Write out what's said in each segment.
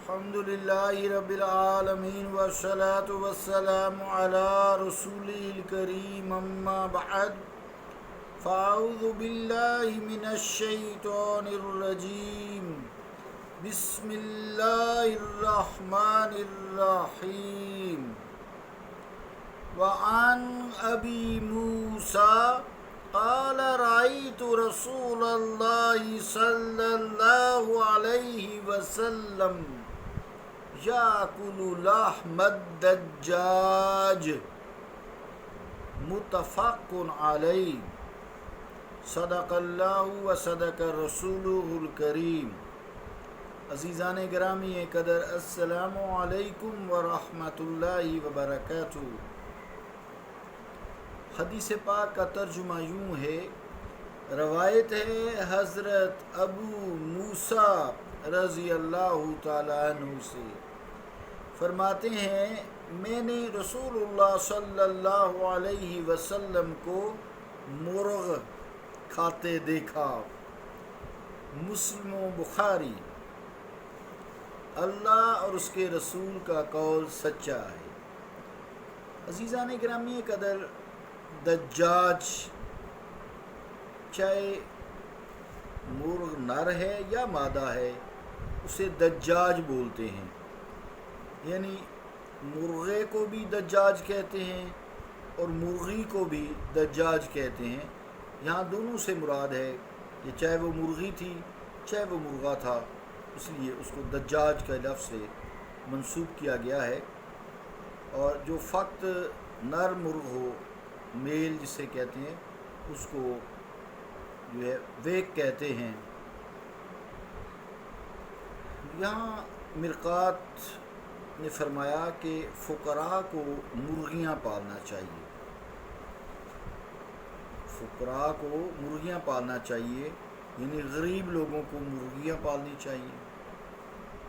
الحمد لله رب العالمين والصلاة والسلام على رسوله الكريم أما بعد فأعوذ بالله من الشيطان الرجيم بسم الله الرحمن الرحيم وعن أبي موسى قال رأيت رسول الله صلى الله عليه وسلم يأكل لحم الدجاج متفق عليه صدق اللہ و صدق رسولہ الکریم۔ عزیزان گرامی قدر، السلام علیکم ورحمۃ اللہ وبرکاتہ۔ حدیث پاک کا ترجمہ یوں ہے، روایت ہے حضرت ابو موسیٰ رضی اللہ تعالیٰ عنہ سے، فرماتے ہیں میں نے رسول اللہ صلی اللہ علیہ وسلم کو مرغ کھاتے دیکھا۔ مسلم و بخاری۔ اللہ اور اس کے رسول کا قول سچا ہے۔ عزیزان گرامی قدر، دجاج چاہے مرغ نر ہے یا مادہ ہے اسے دجاج بولتے ہیں، یعنی مرغے کو بھی دجاج کہتے ہیں اور مرغی کو بھی دجاج کہتے ہیں۔ یہاں دونوں سے مراد ہے کہ چاہے وہ مرغی تھی چاہے وہ مرغا تھا، اس لیے اس کو دجاج کا لفظ سے منسوب کیا گیا ہے۔ اور جو فقط نر مرغ ہو، میل جسے کہتے ہیں، اس کو جو ہے ویک کہتے ہیں۔ یہاں مرقات نے فرمایا کہ فقراء کو مرغیاں پالنا چاہیے، فقراء کو مرغیاں پالنا چاہیے، یعنی غریب لوگوں کو مرغیاں پالنی چاہیے۔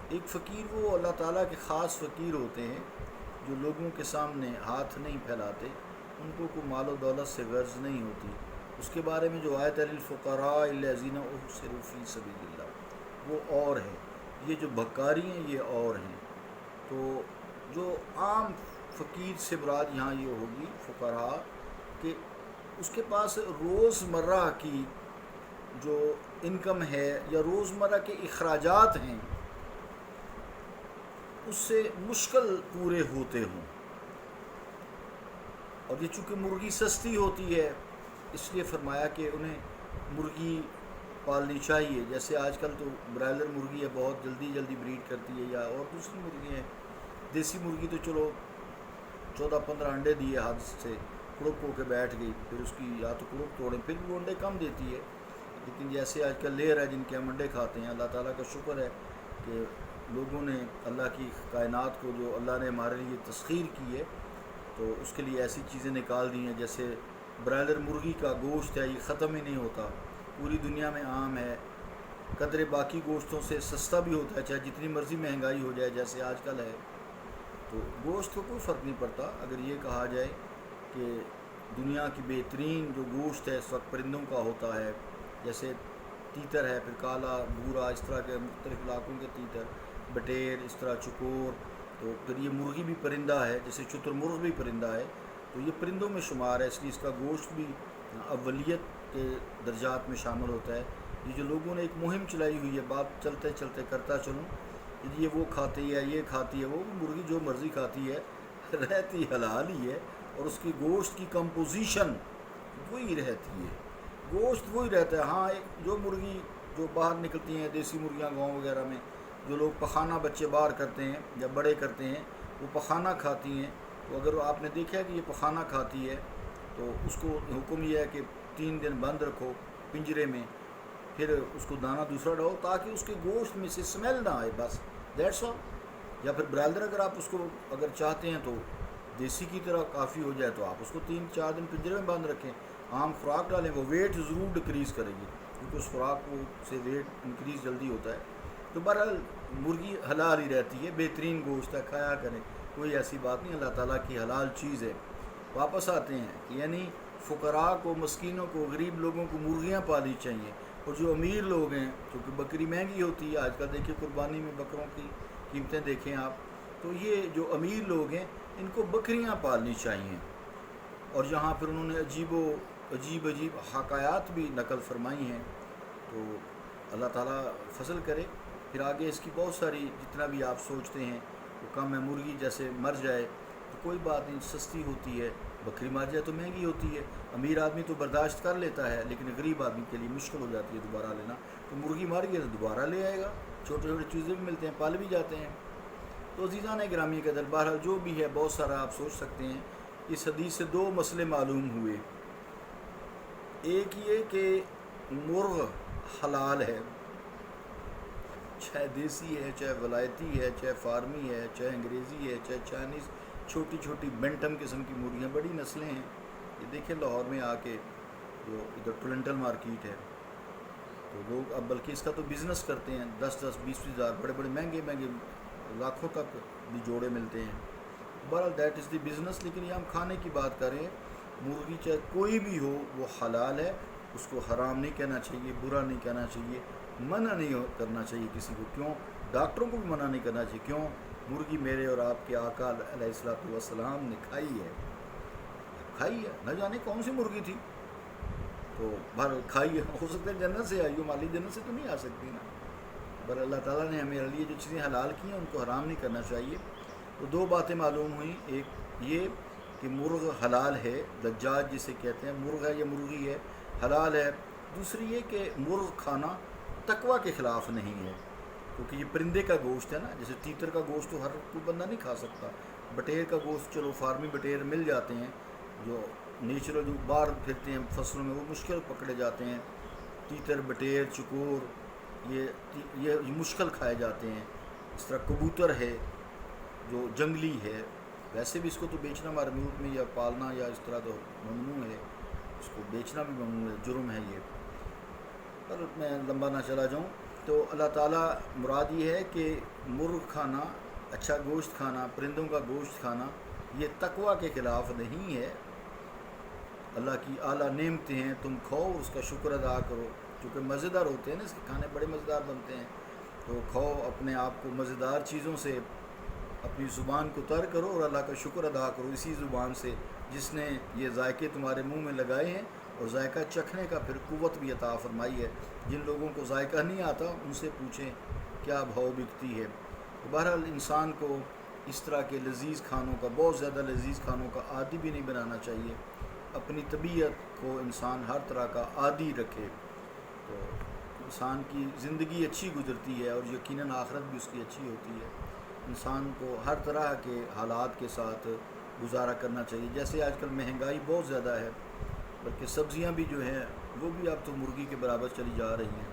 ایک فقیر وہ اللہ تعالیٰ کے خاص فقیر ہوتے ہیں جو لوگوں کے سامنے ہاتھ نہیں پھیلاتے، ان کو کوئی مال و دولت سے غرض نہیں ہوتی۔ اس کے بارے میں جو آیت للفقراء الذین احصروا فی سبیل اللہ، وہ اور ہے، یہ جو بھکاری ہیں یہ اور ہیں۔ تو جو عام فقیر سے مراد یہاں یہ ہوگی فقراء، کہ اس کے پاس روز مرہ کی جو انکم ہے یا روز مرہ کے اخراجات ہیں اس سے مشکل پورے ہوتے ہوں، اور یہ چونکہ مرغی سستی ہوتی ہے اس لیے فرمایا کہ انہیں مرغی پالنی چاہیے۔ جیسے آج کل تو برائلر مرغی ہے، بہت جلدی بریڈ کرتی ہے، یا اور دوسری مرغی ہیں۔ دیسی مرغی تو چلو 14-15 انڈے دیے حد سے کڑک ہو کے بیٹھ گئی، پھر اس کی یا تو کڑک توڑیں پھر بھی وہ انڈے کم دیتی ہے۔ لیکن جیسے آج کل لیئر ہے جن کے ہم انڈے کھاتے ہیں، اللہ تعالیٰ کا شکر ہے کہ لوگوں نے اللہ کی کائنات کو جو اللہ نے ہمارے لیے تسخیر کی ہے تو اس کے لیے ایسی چیزیں نکال دی ہیں، جیسے برائلر مرغی کا گوشت ہے یہ ختم ہی نہیں ہوتا، پوری دنیا میں عام ہے، قدر باقی گوشتوں سے سستا بھی ہوتا ہے، چاہے جتنی مرضی مہنگائی ہو جائے جیسے آج کل ہے۔ تو گوشت کو کوئی فرق نہیں پڑتا اگر یہ کہا جائے کہ دنیا کی بہترین جو گوشت ہے اس وقت پرندوں کا ہوتا ہے، جیسے تیتر ہے، پھر کالا بھورا، اس طرح کے مختلف علاقوں کے تیتر، بٹیر، اس طرح چکور، تو پھر یہ مرغی بھی پرندہ ہے، جیسے شتر مرغ بھی پرندہ ہے، تو یہ پرندوں میں شمار ہے، اس لیے اس کا گوشت بھی اولیت کے درجات میں شامل ہوتا ہے۔ یہ جو لوگوں نے ایک مہم چلائی ہوئی ہے، بات چلتے چلتے کرتا چلوں، یہ وہ کھاتی ہے یہ کھاتی ہے، وہ مرغی جو مرضی کھاتی ہے رہتی حلال ہی ہے، اور اس کی گوشت کی کمپوزیشن وہی رہتی ہے، گوشت وہی رہتا ہے۔ ہاں جو مرغی جو باہر نکلتی ہیں، دیسی مرغیاں گاؤں وغیرہ میں جو لوگ پخانہ بچے باہر کرتے ہیں یا بڑے کرتے ہیں وہ پخانہ کھاتی ہیں، تو اگر آپ نے دیکھا ہے کہ یہ پخانہ کھاتی ہے تو اس کو حکم یہ ہے کہ 3 دن بند رکھو پنجرے میں، پھر اس کو دانہ دوسرا ڈالو تاکہ اس کے گوشت میں سے اسمیل نہ آئے، بس دیٹس آل۔ یا پھر برائلر اگر آپ اس کو اگر چاہتے ہیں تو دیسی کی طرح کافی ہو جائے تو آپ اس کو 3-4 دن پنجرے میں بند رکھیں، عام خوراک ڈالیں، وہ ویٹ ضرور ڈکریز کرے گی کیونکہ اس خوراک سے ویٹ انکریز جلدی ہوتا ہے۔ تو بہرحال مرغی حلال ہی رہتی ہے، بہترین گوشت ہے، کھایا کریں، کوئی ایسی بات نہیں، اللہ تعالیٰ کی حلال چیز ہے۔ واپس آتے ہیں کہ یعنی فقراء کو، مسکینوں کو، غریب لوگوں کو مرغیاں پالنی چاہیے، اور جو امیر لوگ ہیں، کیونکہ بکری مہنگی ہوتی ہے آج کل، دیکھیے قربانی میں بکروں کی قیمتیں دیکھیں آپ تو یہ جو امیر لوگ ہیں ان کو بکریاں پالنی چاہیے، اور جہاں پھر انہوں نے عجیب حکایات بھی نقل فرمائی ہیں، تو اللہ تعالیٰ فضل کرے۔ پھر آگے اس کی بہت ساری جتنا بھی آپ سوچتے ہیں وہ کم ہے، مرغی جیسے مر جائے تو کوئی بات نہیں، سستی ہوتی ہے، بکری مر جائے تو مہنگی ہوتی ہے، امیر آدمی تو برداشت کر لیتا ہے لیکن غریب آدمی کے لیے مشکل ہو جاتی ہے دوبارہ لینا، تو مرغی مر گئی تو دوبارہ لے آئے گا، چھوٹے چھوٹے چیزیں بھی ملتے ہیں، پال بھی جاتے ہیں۔ تو عزیزان گرامی قدر، بہرحال جو بھی ہے بہت سارا آپ سوچ سکتے ہیں۔ اس حدیث سے دو مسئلے معلوم ہوئے، ایک یہ کہ مرغ حلال ہے، چاہے دیسی ہے، چاہے ولایتی ہے، چاہے فارمی ہے، چاہے انگریزی ہے، چاہے چائنیز، چھوٹی چھوٹی بینٹم قسم کی مرغیاں، بڑی نسلیں ہیں۔ یہ دیکھیں لاہور میں آ کے جو ادھر ٹولنٹل مارکیٹ ہے، تو لوگ اب بلکہ اس کا تو بزنس کرتے ہیں، 10-20 ہزار، بڑے بڑے مہنگے لاکھوں تک بھی جوڑے ملتے ہیں۔ بہرحال دیٹ از دی بزنس، لیکن یہ ہم کھانے کی بات کریں، مرغی چاہے کوئی بھی ہو وہ حلال ہے، اس کو حرام نہیں کہنا چاہیے، برا نہیں کہنا چاہیے، منع نہیں کرنا چاہیے کسی کو، کیوں؟ ڈاکٹروں کو بھی منع نہیں کرنا چاہیے، کیوں؟ مرغی میرے اور آپ کے آقا علیہ الصلوۃ والسلام نے کھائی ہے، نہ جانے کون سی مرغی تھی، تو بہرحال کھائی ہے، ہو سکتا ہے جنت سے آئی ہو، مالی جنت سے تو نہیں آ سکتی نا، پر اللہ تعالیٰ نے ہمارے لیے جو چیزیں حلال کی ہیں ان کو حرام نہیں کرنا چاہیے۔ تو دو باتیں معلوم ہوئیں، ایک یہ کہ مرغ حلال ہے، دجاج جسے کہتے ہیں، مرغ ہے یا مرغی ہے، حلال ہے۔ دوسری یہ کہ مرغ کھانا تقویٰ کے خلاف نہیں ہے، کیونکہ یہ پرندے کا گوشت ہے نا، جیسے تیتر کا گوشت تو ہر کوئی بندہ نہیں کھا سکتا، بٹیر کا گوشت چلو فارمی بٹیر مل جاتے ہیں، جو نیچرل جو باہر پھرتے ہیں فصلوں میں وہ مشکل پکڑے جاتے ہیں، تیتر، بٹیر، چکور، یہ مشکل کھائے جاتے ہیں۔ اس طرح کبوتر ہے جو جنگلی ہے، ویسے بھی اس کو تو بیچنا ہمارے ملک میں یا پالنا یا اس طرح تو ممنوع ہے، اس کو بیچنا بھی ممنوع ہے، جرم ہے یہ۔ پر میں لمبا نہ چلا جاؤں، تو اللہ تعالیٰ مراد یہ ہے کہ مرغ کھانا، اچھا گوشت کھانا، پرندوں کا گوشت کھانا یہ تقویٰ کے خلاف نہیں ہے، اللہ کی اعلیٰ نعمتیں ہیں، تم کھاؤ اس کا شکر ادا کرو، چونکہ مزیدار ہوتے ہیں نا، اس کے کھانے بڑے مزیدار بنتے ہیں، تو کھاؤ، اپنے آپ کو مزیدار چیزوں سے اپنی زبان کو تر کرو اور اللہ کا شکر ادا کرو اسی زبان سے جس نے یہ ذائقے تمہارے منہ میں لگائے ہیں، اور ذائقہ چکھنے کا پھر قوت بھی عطا فرمائی ہے۔ جن لوگوں کو ذائقہ نہیں آتا ان سے پوچھیں کیا بھاؤ بکتی ہے۔ تو بہرحال انسان کو اس طرح کے لذیذ کھانوں کا، بہت زیادہ لذیذ کھانوں کا عادی بھی نہیں بنانا چاہیے، اپنی طبیعت کو انسان ہر طرح کا عادی رکھے تو انسان کی زندگی اچھی گزرتی ہے، اور یقیناً آخرت بھی اس کی اچھی ہوتی ہے۔ انسان کو ہر طرح کے حالات کے ساتھ گزارا کرنا چاہیے، جیسے آج کل مہنگائی بہت زیادہ ہے، بلکہ سبزیاں بھی جو ہیں وہ بھی اب تو مرغی کے برابر چلی جا رہی ہیں،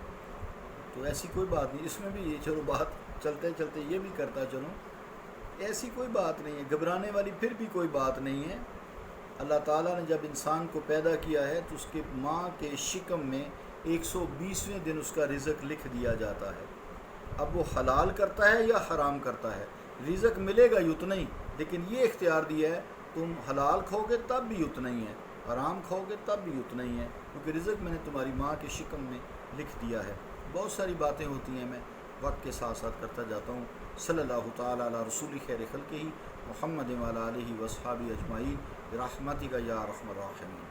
تو ایسی کوئی بات نہیں، اس میں بھی یہ چلو بات چلتے چلتے یہ بھی کرتا چلوں، ایسی کوئی بات نہیں ہے، گھبرانے والی پھر بھی کوئی بات نہیں ہے۔ اللہ تعالیٰ نے جب انسان کو پیدا کیا ہے تو اس کے ماں کے شکم میں 120ویں دن اس کا رزق لکھ دیا جاتا ہے، اب وہ حلال کرتا ہے یا حرام کرتا ہے، رزق ملے گا اتنا ہی، لیکن یہ اختیار دیا ہے تم حلال کھاؤ گے تب بھی اتنا ہی ہے، حرام کھاؤ گے تب بھی اتنا ہی ہے، کیونکہ رزق میں نے تمہاری ماں کے شکم میں لکھ دیا ہے۔ بہت ساری باتیں ہوتی ہیں، میں وقت کے ساتھ ساتھ کرتا جاتا ہوں۔ صلی اللہ تعالیٰ علی رسول خیر خلقہ محمد وعلی آلہ وصحبہ اجمعین برحمتک یا ارحم الراحمین۔